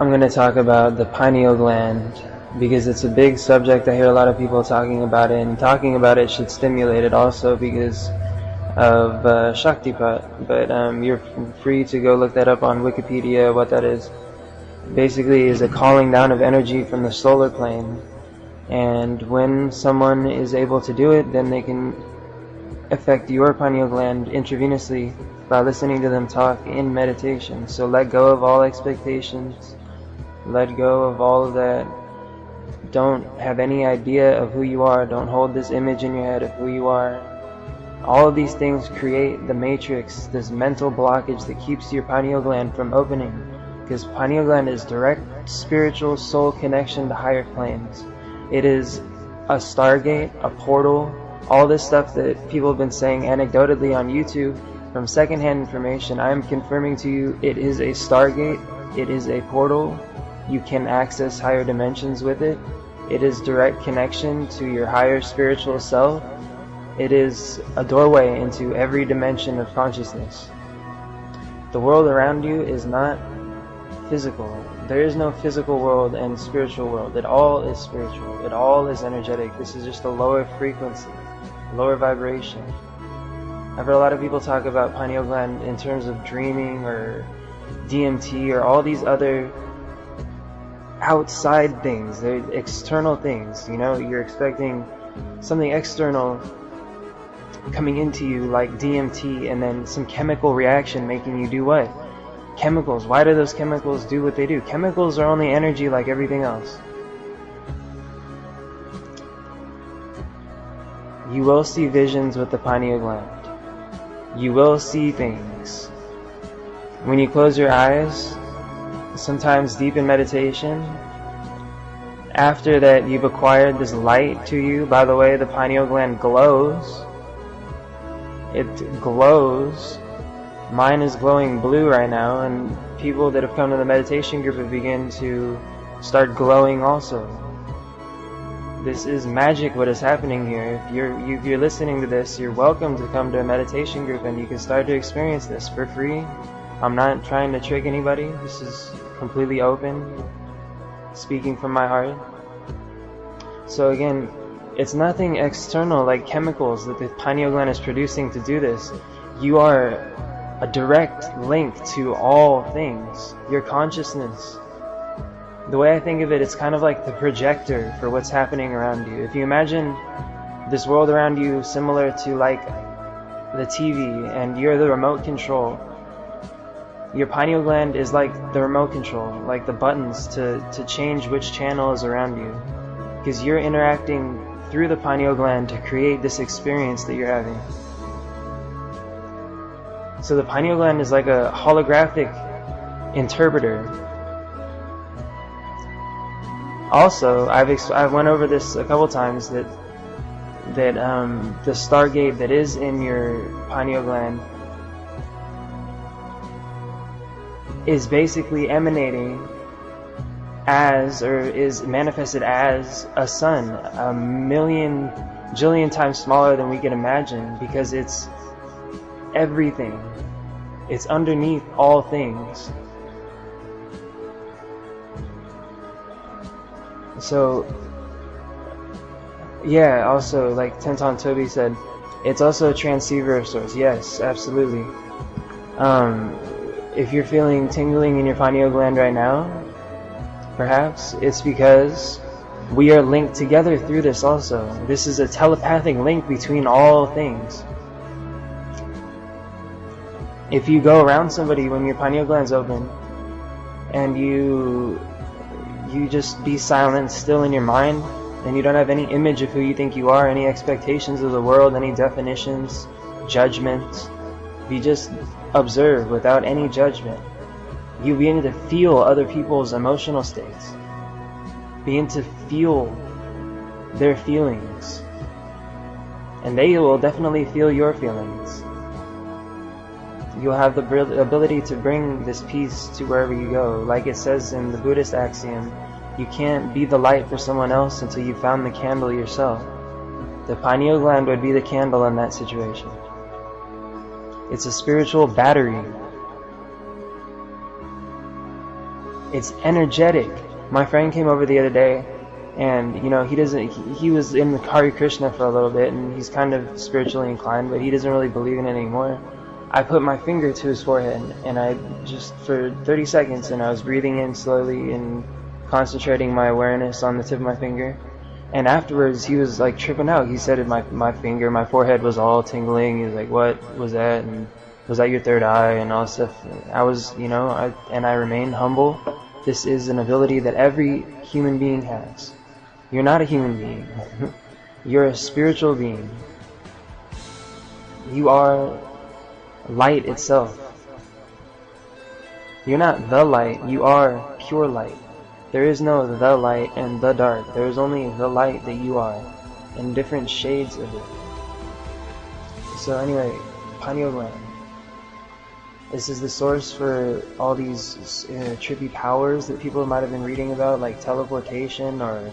I'm going to talk about the pineal gland because it's a big subject. I hear a lot of people talking about it, and talking about it should stimulate it also because of Shaktipat. But you're free to go look that up on Wikipedia, what that is. Basically is a calling down of energy from the solar plane. And when someone is able to do it, then they can affect your pineal gland intravenously by listening to them talk in meditation. So let go of all expectations. Let go of all of that. Don't have any idea of who you are. Don't hold this image in your head of who you are. All of these things create the matrix, this mental blockage that keeps your pineal gland from opening. Because pineal gland is direct spiritual soul connection to higher planes. It is a stargate, a portal, all this stuff that people have been saying anecdotally on YouTube from secondhand information. I am confirming to you it is a stargate, it is a portal. You can access higher dimensions with it. It is direct connection to your higher spiritual self. It is a doorway into every dimension of consciousness. The world around you is not physical. There is no physical world and spiritual world. It all is spiritual. It all is energetic. This is just a lower frequency, lower vibration. I've heard a lot of people talk about pineal gland in terms of dreaming or DMT or all these other outside things. They're external things. You know, you're expecting something external coming into you like DMT and then some chemical reaction making you do what? Chemicals. Why do those chemicals do what they do? Chemicals are only energy like everything else. You will see visions with the pineal gland. You will see things. When you close your eyes, sometimes deep in meditation, after that you've acquired this light to you. By the way, the pineal gland glows. It glows. Mine is glowing blue right now, and people that have come to the meditation group have begun to start glowing also. This is magic what is happening here. If you're listening to this, you're welcome to come to a meditation group and you can start to experience this for free. I'm not trying to trick anybody. This is completely open, speaking from my heart. So again, it's nothing external like chemicals that the pineal gland is producing to do this. You are a direct link to all things. Your consciousness. The way I think of it, it's kind of like the projector for what's happening around you. If you imagine this world around you similar to like the TV and you're the remote control, your pineal gland is like the remote control, like the buttons to change which channel is around you. Because you're interacting through the pineal gland to create this experience that you're having. So the pineal gland is like a holographic interpreter. Also, I've went over this a couple times that the Stargate that is in your pineal gland is basically emanating as, or is manifested as, a sun, a million, jillion times smaller than we can imagine, because it's everything. It's underneath all things. So, yeah, also, like Tenton Toby said, it's also a transceiver of sorts. Yes, absolutely. If you're feeling tingling in your pineal gland right now, perhaps it's because we are linked together through this also. This is a telepathic link between all things. If you go around somebody when your pineal gland's open and you just be silent, still in your mind, and you don't have any image of who you think you are, any expectations of the world, any definitions, judgments, you just observe without any judgment. You begin to feel other people's emotional states. Begin to feel their feelings. And they will definitely feel your feelings. You'll have the ability to bring this peace to wherever you go. Like it says in the Buddhist axiom, you can't be the light for someone else until you found the candle yourself. The pineal gland would be the candle in that situation. It's a spiritual battery. It's energetic. My friend came over the other day, and he was in Hare Krishna for a little bit, and he's kind of spiritually inclined, but he doesn't really believe in it anymore. I put my finger to his forehead, and I just for 30 seconds, and I was breathing in slowly and concentrating my awareness on the tip of my finger. And afterwards, he was like tripping out. He said my forehead was all tingling. He was like, "What was that? And was that your third eye?" And all stuff. I was, I remained humble. This is an ability that every human being has. You're not a human being. You're a spiritual being. You are light itself. You're not the light. You are pure light. There is no the light and the dark. There is only the light that you are, in different shades of it. So anyway, pineal gland. This is the source for all these trippy powers that people might have been reading about, like teleportation or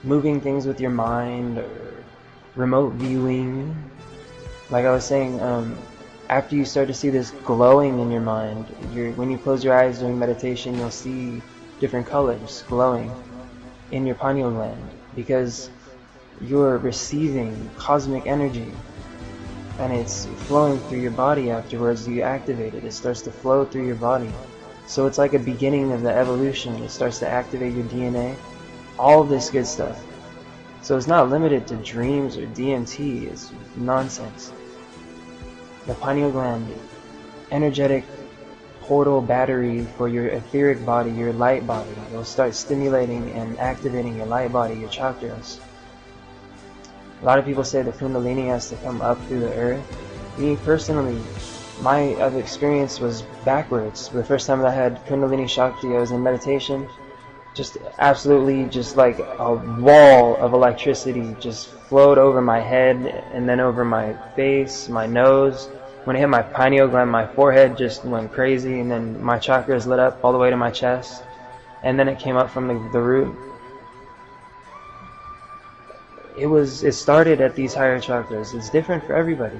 moving things with your mind or remote viewing. Like I was saying, after you start to see this glowing in your mind, when you close your eyes during meditation, you'll see different colors glowing in your pineal gland, because you're receiving cosmic energy and it's flowing through your body. Afterwards you activate it. It starts to flow through your body. So it's like a beginning of the evolution. It starts to activate your DNA, all of this good stuff. So it's not limited to dreams or DMT. It's nonsense. The pineal gland, energetic portal battery for your etheric body, your light body. It'll start stimulating and activating your light body, your chakras. A lot of people say the Kundalini has to come up through the earth. Me personally, my experience was backwards. The first time that I had Kundalini Shakti, I was in meditation. Just absolutely, just like a wall of electricity just flowed over my head and then over my face, my nose. When it hit my pineal gland, my forehead just went crazy, and then my chakras lit up all the way to my chest, and then it came up from the root. It started at these higher chakras. It's different for everybody.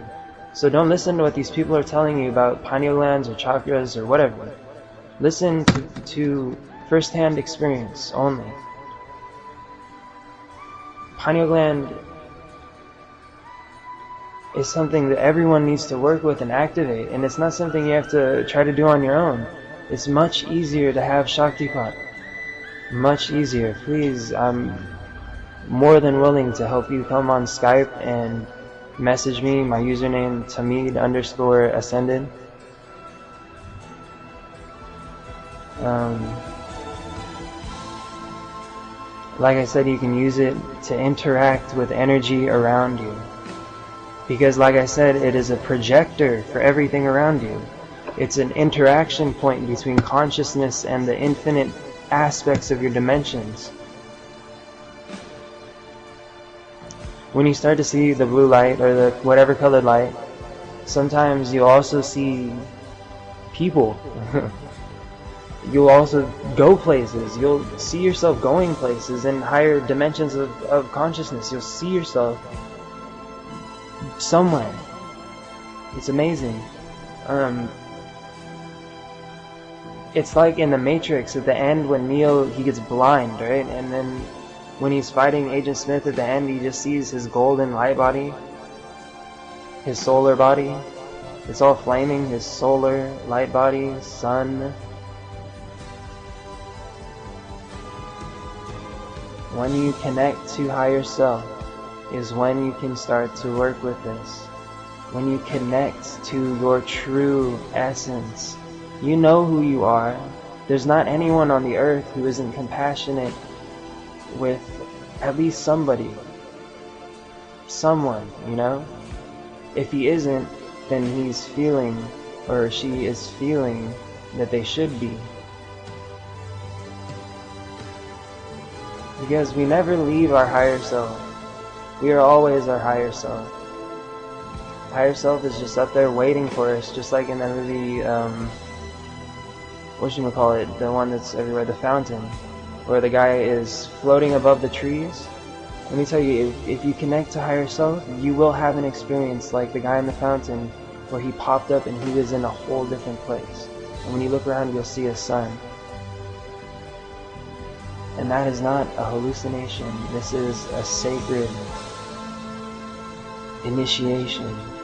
So don't listen to what these people are telling you about pineal glands or chakras or whatever. Listen to first-hand experience only. Pineal gland is something that everyone needs to work with and activate, and it's not something you have to try to do on your own. It's much easier to have Shaktipat. Much easier. Please, I'm more than willing to help you come on Skype and message me. My username, Tamid_ascended. Like I said, you can use it to interact with energy around you. Because like I said, it is a projector for everything around you. It's an interaction point between consciousness and the infinite aspects of your dimensions. When you start to see the blue light or the whatever colored light, sometimes you'll also see people. You'll also go places. You'll see yourself going places in higher dimensions of consciousness. You'll see yourself somewhere. It's amazing. It's like in the Matrix at the end when Neo, he gets blind, right? And then when he's fighting Agent Smith at the end, he just sees his golden light body, his solar body. It's all flaming, his solar light body, sun. When you connect to higher self is when you can start to work with this. When you connect to your true essence, you know who you are. There's not anyone on the earth who isn't compassionate with at least somebody. Someone, you know? If he isn't, then he's feeling, or she is feeling, that they should be. Because we never leave our higher self. We are always our higher self. Higher self is just up there waiting for us, just like in that movie, whatchamacallit, the one that's everywhere, The Fountain, where the guy is floating above the trees. Let me tell you, if you connect to higher self, you will have an experience like the guy in the fountain, where he popped up and he was in a whole different place. And when you look around, you'll see a sun. And that is not a hallucination. This is a sacred initiation.